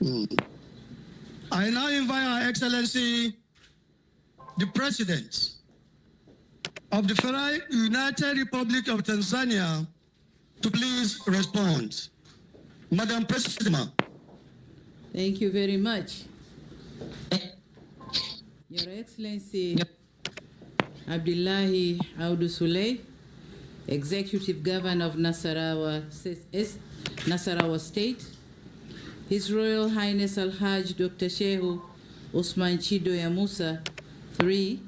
I now invite Her Excellency, the President of the Federal United Republic of Tanzania, to please respond. Madam President. Thank you very much. Your Excellency Abdullahi Audu Suley, Executive Governor of Nasarawa State, His Royal Highness Al-Hajj Dr. Shehu Usman Chido Ya Musa III,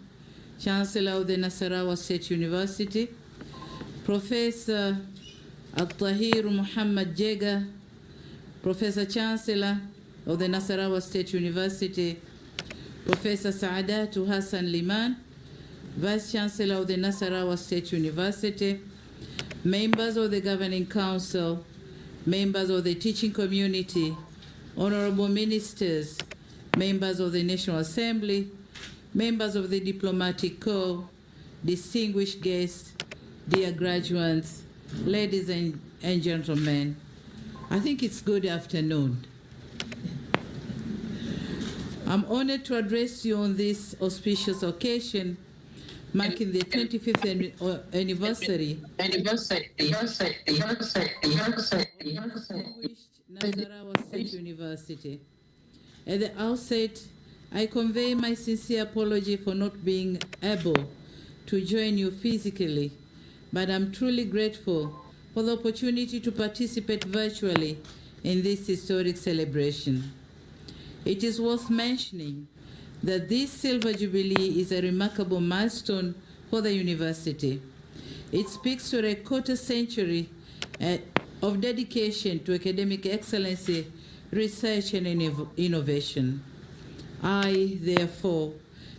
Chancellor of the Nasarawa State University, Professor Al-Tahir Muhammad Jega, Professor Chancellor of the Nasarawa State University, Professor Saadatu Hassan Liman, Vice Chancellor of the Nasarawa State University, members of the Governing Council, members of the teaching community, honorable ministers, members of the National Assembly, members of the Diplomatic Corps, distinguished guests, dear graduates, ladies and gentlemen, I think it's good afternoon. I'm honored to address you on this auspicious occasion, marking the 25th anniversary of Nasarawa State University. At the outset, I convey my sincere apology for not being able to join you physically, but I'm truly grateful for the opportunity to participate virtually in this historic celebration. It is worth mentioning that this Silver Jubilee is a remarkable milestone for the university. It speaks to a quarter-century of dedication to academic excellency, research, and innovation. I, therefore,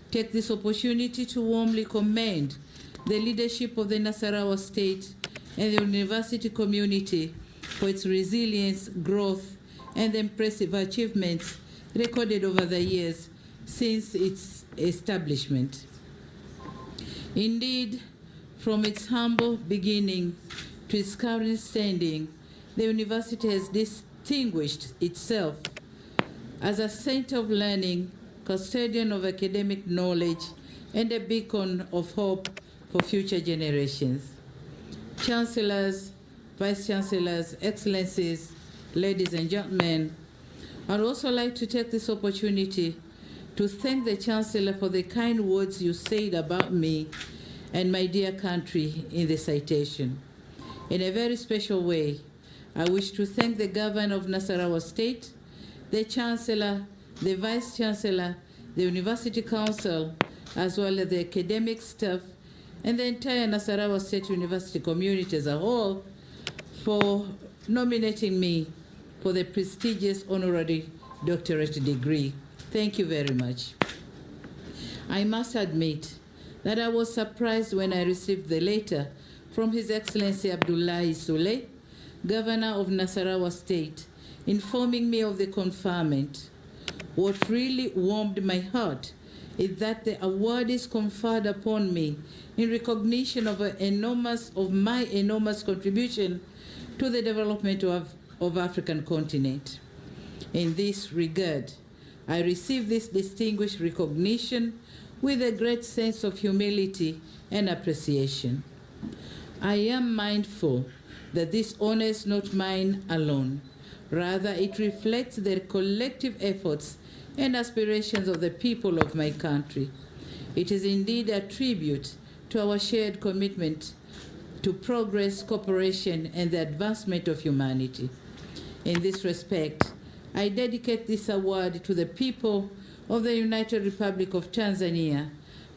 take this opportunity to warmly commend the leadership of the Nasarawa State and the university community for its resilience, growth, and the impressive achievements recorded over the years since its establishment. Indeed, from its humble beginning to its current standing, the university has distinguished itself as a center of learning, custodian of academic knowledge, and a beacon of hope for future generations. Chancellors, Vice Chancellors, Excellencies, ladies and gentlemen, I'd also like to take this opportunity to thank the Chancellor for the kind words you said about me and my dear country in the citation. In a very special way, I wish to thank the Governor of Nasarawa State, the Chancellor, the Vice Chancellor, the University Council, as well as the academic staff, and the entire Nasarawa State University community as a whole for nominating me for the prestigious honorary doctorate degree. Thank you very much. I must admit that I was surprised when I received the letter from His Excellency Abdullahi Suley, Governor of Nasarawa State, informing me of the conferment. What really warmed my heart is that the award is conferred upon me in recognition of my enormous contribution to the development of African continent. In this regard, I receive this distinguished recognition with a great sense of humility and appreciation. I am mindful that this honor is not mine alone. Rather, it reflects the collective efforts and aspirations of the people of my country. It is indeed a tribute to our shared commitment to progress, cooperation, and the advancement of humanity. In this respect, I dedicate this award to the people of the United Republic of Tanzania,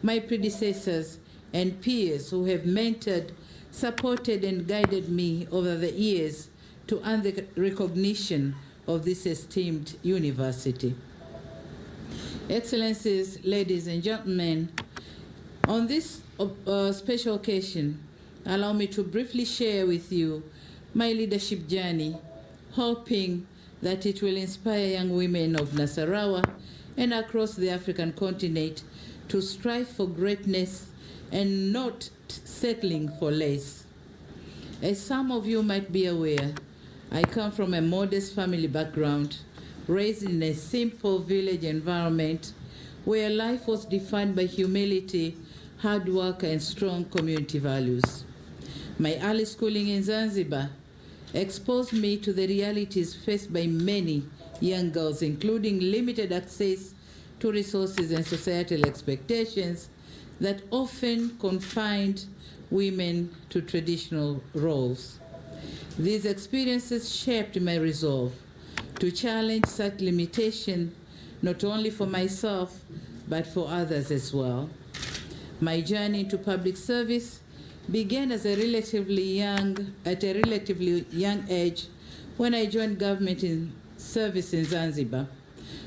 my predecessors and peers who have mentored, supported, and guided me over the years to earn the recognition of this esteemed university. Excellencies, ladies and gentlemen, on this special occasion, allow me to briefly share with you my leadership journey, hoping that it will inspire young women of Nasarawa and across the African continent to strive for greatness and not settling for less. As some of you might be aware, I come from a modest family background, raised in a simple village environment where life was defined by humility, hard work, and strong community values. My early schooling in Zanzibar exposed me to the realities faced by many young girls, including limited access to resources and societal expectations that often confined women to traditional roles. These experiences shaped my resolve to challenge such limitation, not only for myself, but for others as well. My journey into public service began at a relatively young age when I joined government in service in Zanzibar.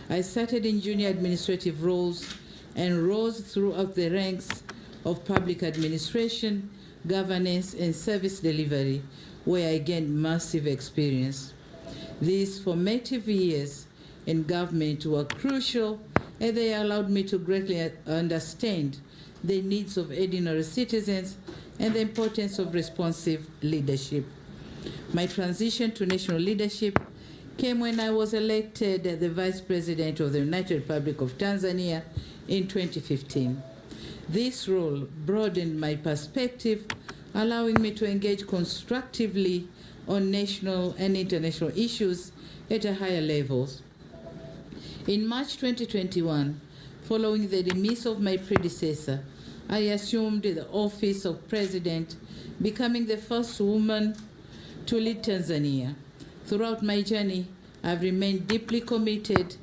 I started in junior administrative roles and rose throughout the ranks of public administration, governance, and service delivery, where I gained massive experience. These formative years in government were crucial, and they allowed me to greatly understand the needs of ordinary citizens and the importance of responsive leadership. My transition to national leadership came when I was elected as the Vice President of the United Republic of Tanzania in 2015. This role broadened my perspective, allowing me to engage constructively on national and international issues at a higher level. In March 2021, following the demise of my predecessor, I assumed the office of President, becoming the first woman to lead Tanzania. Throughout my journey, I've remained deeply committed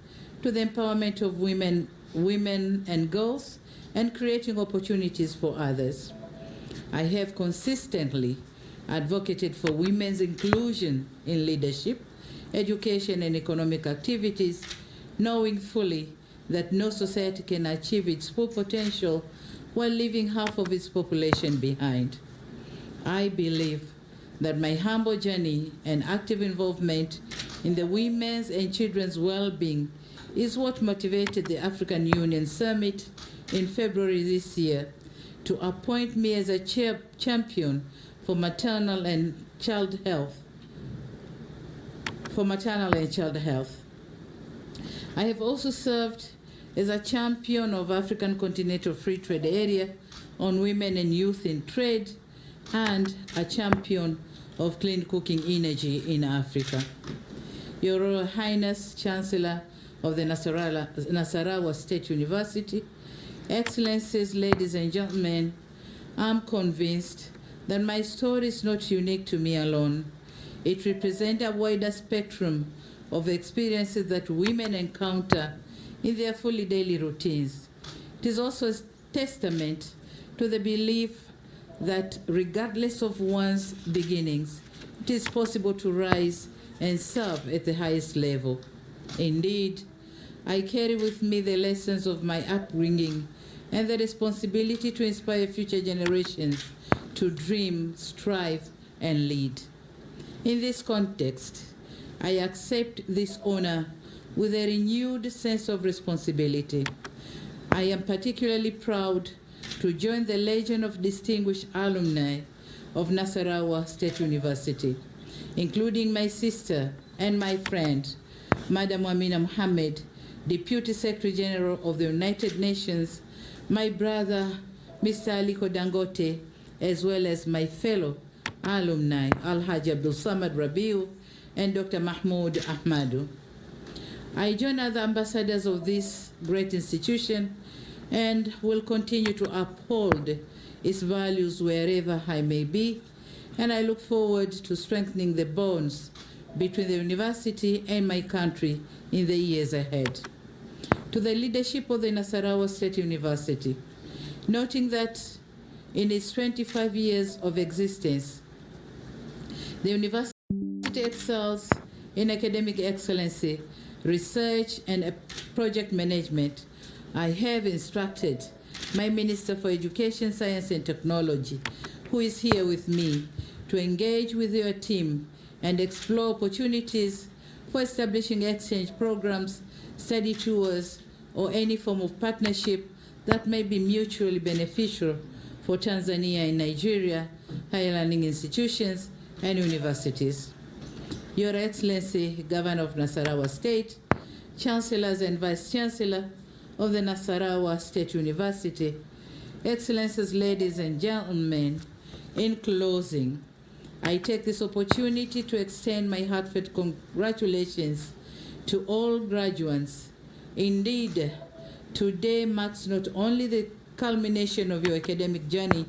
to the empowerment of women and girls and creating opportunities for others. I have consistently advocated for women's inclusion in leadership, education, and economic activities, knowing fully that no society can achieve its full potential while leaving half of its population behind. I believe that my humble journey and active involvement in the women's and children's well-being is what motivated the African Union Summit in February this year to appoint me as a champion for maternal and child health. I have also served as a champion of African Continental Free Trade Area on women and youth in trade and a champion of clean cooking energy in Africa. Your Royal Highness, Chancellor of the Nasarawa State University, Excellencies, ladies and gentlemen, I'm convinced that my story is not unique to me alone. It represents a wider spectrum of experiences that women encounter in their fully daily routines. It is also a testament to the belief that regardless of one's beginnings, it is possible to rise and serve at the highest level. Indeed, I carry with me the lessons of my upbringing and the responsibility to inspire future generations to dream, strive, and lead. In this context, I accept this honor with a renewed sense of responsibility. I am particularly proud to join the Legion of Distinguished Alumni of Nasarawa State University, including my sister and my friend, Madam Amina Mohammed, Deputy Secretary General of the United Nations, my brother, Mr. Aliko Dangote, as well as my fellow alumni, Alhaji Abdul Samad Rabiu and Dr. Mahmoud Ahmadu. I join other ambassadors of this great institution and will continue to uphold its values wherever I may be, and I look forward to strengthening the bonds between the university and my country in the years ahead. To the leadership of the Nasarawa State University, noting that in its 25 years of existence, the university excels in academic excellency, research, and project management. I have instructed my Minister for Education, Science, and Technology, who is here with me, to engage with your team and explore opportunities for establishing exchange programs, study tours, or any form of partnership that may be mutually beneficial for Tanzania and Nigeria, higher learning institutions, and universities. Your Excellency, Governor of Nasarawa State, Chancellors and Vice Chancellor of the Nasarawa State University, Excellencies, ladies and gentlemen, in closing, I take this opportunity to extend my heartfelt congratulations to all graduates. Indeed, today marks not only the culmination of your academic journey,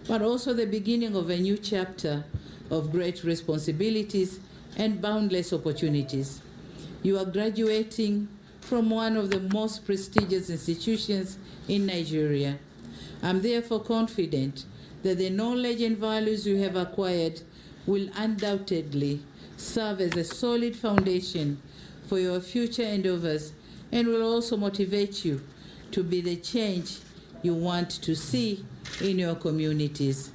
but also the beginning of a new chapter of great responsibilities and boundless opportunities. You are graduating from one of the most prestigious institutions in Nigeria. I'm therefore confident that the knowledge and values you have acquired will undoubtedly serve as a solid foundation for your future endeavors and will also motivate you to be the change you want to see in your communities.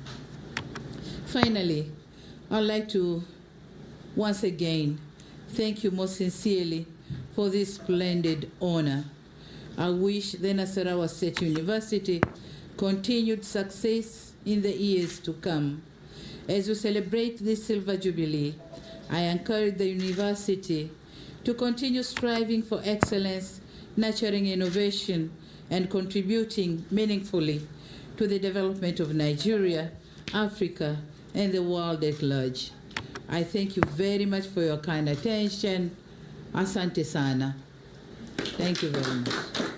Finally, I'd like to once again thank you most sincerely for this splendid honor. I wish the Nasarawa State University continued success in the years to come. As we celebrate this Silver Jubilee, I encourage the university to continue striving for excellence, nurturing innovation, and contributing meaningfully to the development of Nigeria, Africa, and the world at large. I thank you very much for your kind attention. Asante sana. Thank you very much.